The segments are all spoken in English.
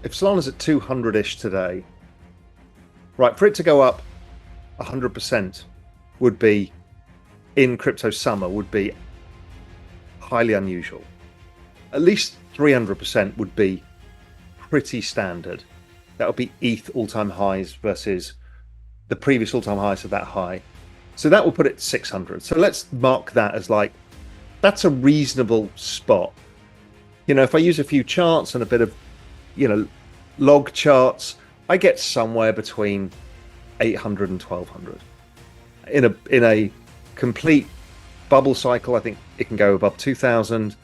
if Solana's at 200-ish today, right, for it to go up 100% would be, in crypto summer, would be highly unusual. At least 300% would be pretty standard. That would be ETH all-time highs versus the previous all-time highs of that high. So that will put it 600. So let's mark that as like, that's a reasonable spot. If I use a few charts and a bit of, log charts, I get somewhere between 800 and 1200. In a complete bubble cycle, I think it can go above 2000.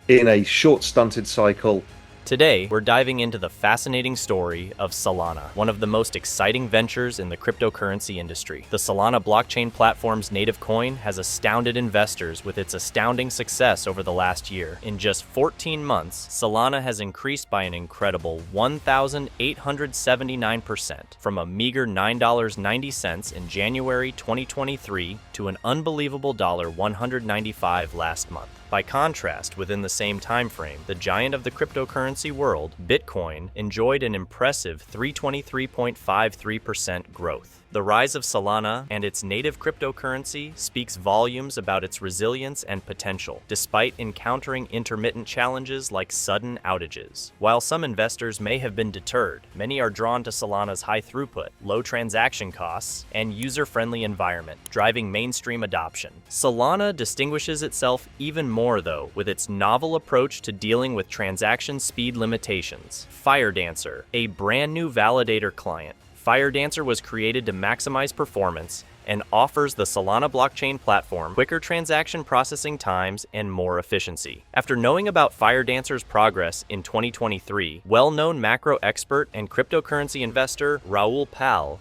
In a short stunted cycle, Today, we're diving into the fascinating story of Solana, one of the most exciting ventures in the cryptocurrency industry. The Solana blockchain platform's native coin has astounded investors with its astounding success over the last year. In just 14 months, Solana has increased by an incredible 1,879%, from a meager $9.90 in January 2023 to an unbelievable $195 last month. By contrast, within the same time frame, the giant of the cryptocurrency world, Bitcoin, enjoyed an impressive 323.53% growth. The rise of Solana and its native cryptocurrency speaks volumes about its resilience and potential, despite encountering intermittent challenges like sudden outages. While some investors may have been deterred, many are drawn to Solana's high throughput, low transaction costs, and user-friendly environment, driving mainstream adoption. Solana distinguishes itself even more, though, with its novel approach to dealing with transaction speed limitations. FireDancer, a brand new validator client. FireDancer was created to maximize performance and offers the Solana blockchain platform quicker transaction processing times and more efficiency. After knowing about FireDancer's progress in 2023, well-known macro expert and cryptocurrency investor Raoul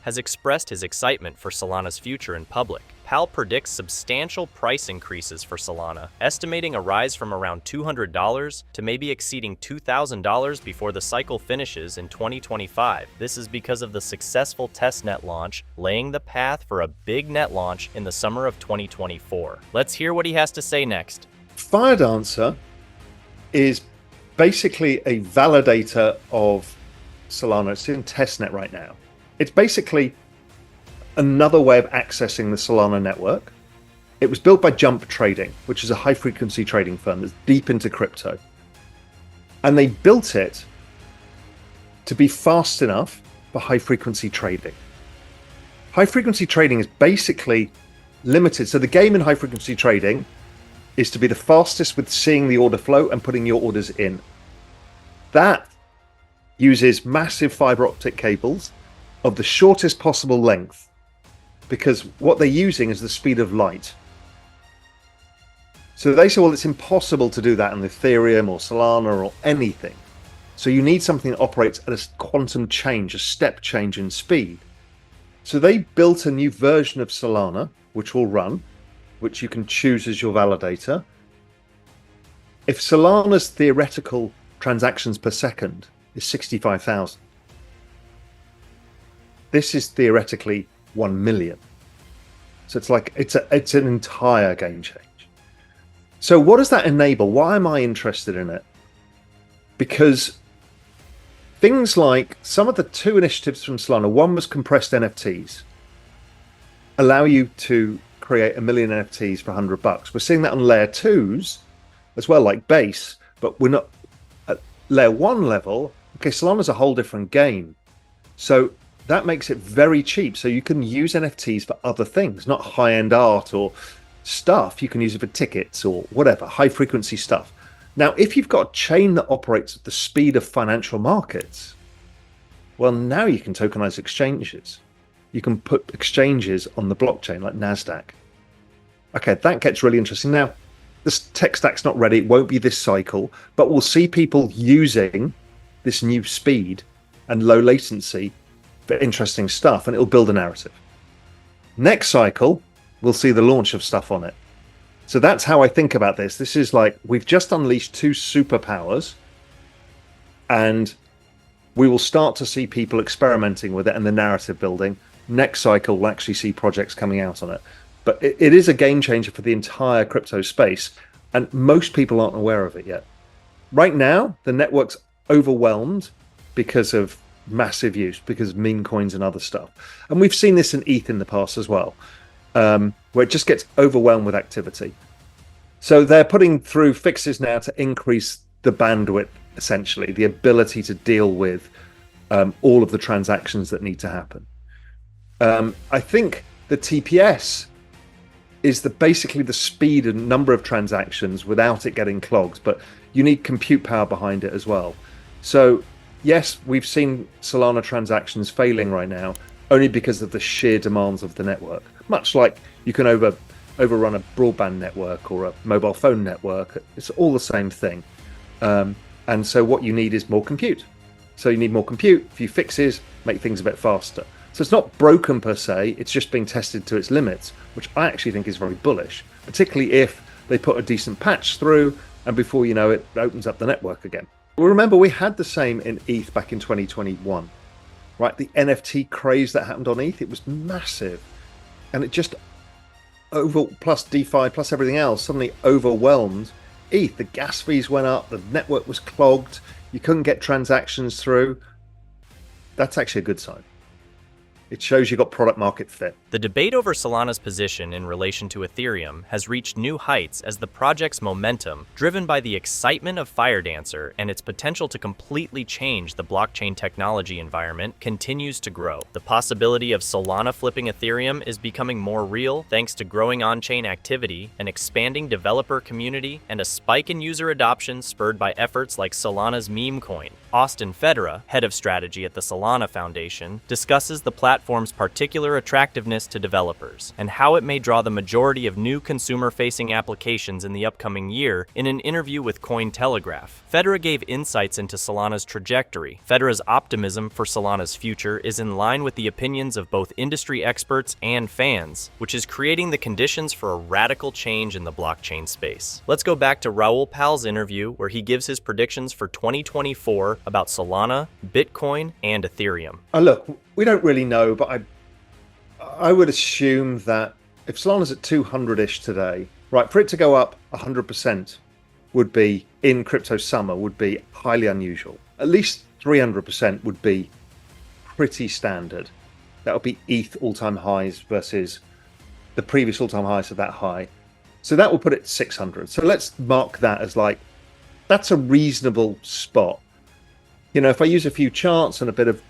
has expressed his excitement for Solana's future in public. Pal predicts substantial price increases for Solana, estimating a rise from around $200 to maybe exceeding $2,000 before the cycle finishes in 2025. This is because of the successful testnet launch, laying the path for a big net launch in the summer of 2024. Let's hear what he has to say next. FireDancer is basically a validator of Solana. It's in testnet right now. It's basically another way of accessing the Solana network. It was built by Jump Trading, which is a high-frequency trading firm that's deep into crypto. And they built it to be fast enough for high-frequency trading. High-frequency trading is basically limited. So the game in high-frequency trading is to be the fastest with seeing the order flow and putting your orders in. That uses massive fiber optic cables of the shortest possible length, because what they're using is the speed of light. So they say, well, it's impossible to do that in Ethereum or Solana or anything. So you need something that operates at a quantum change, a step change in speed. So they built a new version of Solana, which will run, which you can choose as your validator. If Solana's theoretical transactions per second is 65,000, this is theoretically 1 million. So it's like it's an entire game change. So what does that enable? Why am I interested in it? Because things like some of the two initiatives from Solana, one was compressed NFTs, allow you to create 1 million NFTs for $100. We're seeing that on layer 2s as well, like Base, but we're not at layer 1 level. Okay, Solana's a whole different game. So that makes it very cheap. So you can use NFTs for other things, not high-end art or stuff. You can use it for tickets or whatever, high-frequency stuff. Now, if you've got a chain that operates at the speed of financial markets, well, now you can tokenize exchanges. You can put exchanges on the blockchain like NASDAQ. Okay, that gets really interesting. Now, this tech stack's not ready. It won't be this cycle, but we'll see people using this new speed and low latency for interesting stuff, and it'll build a narrative. Next cycle, we'll see the launch of stuff on it. So that's how I think about this. This is like, we've just unleashed two superpowers, and we will start to see people experimenting with it and the narrative building. Next cycle, we'll actually see projects coming out on it. But it is a game changer for the entire crypto space, and most people aren't aware of it yet. Right now, the network's overwhelmed because of massive use, because of meme coins and other stuff. And we've seen this in ETH in the past as well, where it just gets overwhelmed with activity. So they're putting through fixes now to increase the bandwidth, essentially, the ability to deal with all of the transactions that need to happen. I think the TPS is basically the speed and number of transactions without it getting clogged, but you need compute power behind it as well. So yes, we've seen Solana transactions failing right now only because of the sheer demands of the network. Much like you can overrun a broadband network or a mobile phone network, it's all the same thing. And so what you need is more compute. So you need more compute, a few fixes, make things a bit faster. So it's not broken per se, it's just being tested to its limits, which I actually think is very bullish, particularly if they put a decent patch through and before you know it, opens up the network again. Well, remember, we had the same in ETH back in 2021, right? The NFT craze that happened on ETH, it was massive. And it just, plus DeFi, plus everything else, suddenly overwhelmed ETH. The gas fees went up, the network was clogged, you couldn't get transactions through. That's actually a good sign. It shows you got product market fit. The debate over Solana's position in relation to Ethereum has reached new heights as the project's momentum, driven by the excitement of Firedancer and its potential to completely change the blockchain technology environment, continues to grow. The possibility of Solana flipping Ethereum is becoming more real thanks to growing on-chain activity, an expanding developer community, and a spike in user adoption spurred by efforts like Solana's meme coin. Austin Federa, head of strategy at the Solana Foundation, discusses the platform's particular attractiveness to developers and how it may draw the majority of new consumer-facing applications in the upcoming year in an interview with Cointelegraph. Federa gave insights into Solana's trajectory. Federa's optimism for Solana's future is in line with the opinions of both industry experts and fans, which is creating the conditions for a radical change in the blockchain space. Let's go back to Raoul Pal's interview where he gives his predictions for 2024 about Solana, Bitcoin, and Ethereum. Look, we don't really know, but I would assume that if Solana's at 200-ish today, right, for it to go up 100% would be, in crypto summer, would be highly unusual. At least 300% would be pretty standard. That would be ETH all-time highs versus the previous all-time highs of that high. So that will put it 600. So let's mark that as like, that's a reasonable spot. You know, if I use a few charts and a bit of,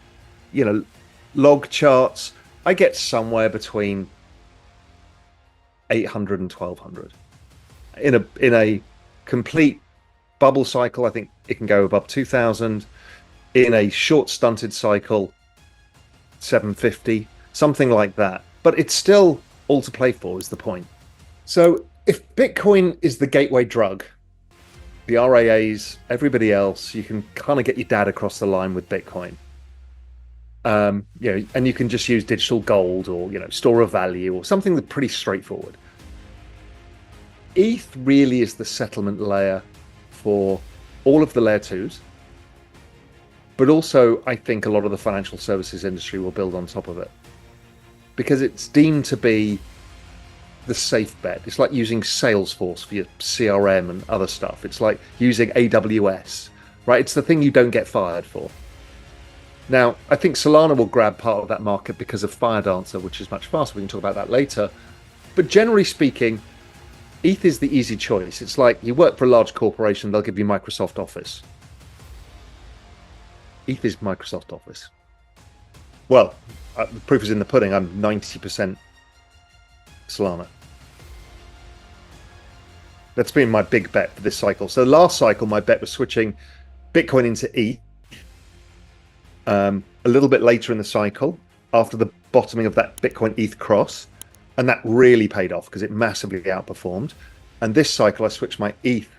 you know, log charts, I get somewhere between 800 and 1200. In a complete bubble cycle, I think it can go above 2000. In a short stunted cycle, 750, something like that. But it's still all to play for, is the point. So if Bitcoin is the gateway drug, the RAAs, everybody else, you can kind of get your dad across the line with Bitcoin. You know, and you can just use digital gold or, you know, store of value or something that's pretty straightforward. ETH really is the settlement layer for all of the layer 2s, but also I think a lot of the financial services industry will build on top of it because it's deemed to be the safe bet. It's like using Salesforce for your CRM and other stuff. It's like using AWS, right? It's the thing you don't get fired for. Now, I think Solana will grab part of that market because of Firedancer, which is much faster. We can talk about that later. But generally speaking, ETH is the easy choice. It's like you work for a large corporation, they'll give you Microsoft Office. ETH is Microsoft Office. Well, the proof is in the pudding. I'm 90% Solana. That's been my big bet for this cycle. So last cycle, my bet was switching Bitcoin into ETH. A little bit later in the cycle, after the bottoming of that Bitcoin ETH cross, and that really paid off because it massively outperformed. And this cycle, I switched my ETH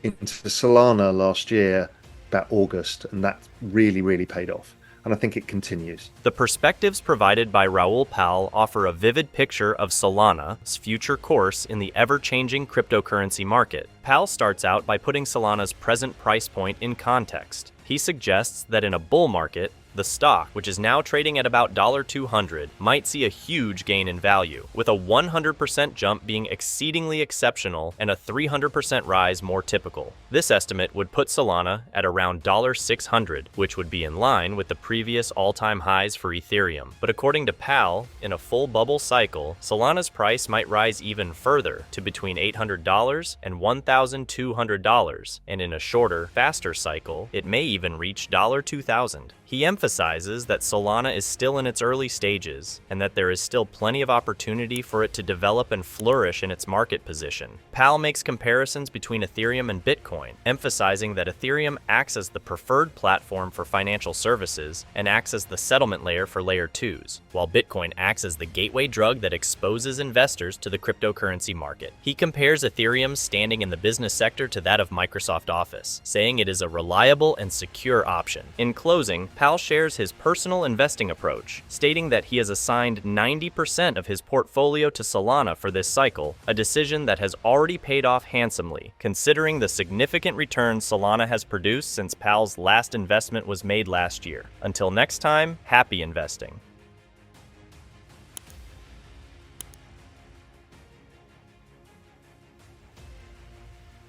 into Solana last year, about August, and that really paid off. And I think it continues. The perspectives provided by Raoul Pal offer a vivid picture of Solana's future course in the ever-changing cryptocurrency market. Pal starts out by putting Solana's present price point in context. He suggests that in a bull market, The stock, which is now trading at about $200, might see a huge gain in value, with a 100% jump being exceedingly exceptional and a 300% rise more typical. This estimate would put Solana at around $600, which would be in line with the previous all-time highs for Ethereum. But according to Pal, in a full bubble cycle, Solana's price might rise even further to between $800 and $1,200, and in a shorter, faster cycle, it may even reach $2,000. He emphasizes that Solana is still in its early stages and that there is still plenty of opportunity for it to develop and flourish in its market position. Pal makes comparisons between Ethereum and Bitcoin, emphasizing that Ethereum acts as the preferred platform for financial services and acts as the settlement layer for layer 2s, while Bitcoin acts as the gateway drug that exposes investors to the cryptocurrency market. He compares Ethereum's standing in the business sector to that of Microsoft Office, saying it is a reliable and secure option. In closing, Pal shares his personal investing approach, stating that he has assigned 90% of his portfolio to Solana for this cycle, a decision that has already paid off handsomely, considering the significant returns Solana has produced since Pal's last investment was made last year. Until next time, happy investing.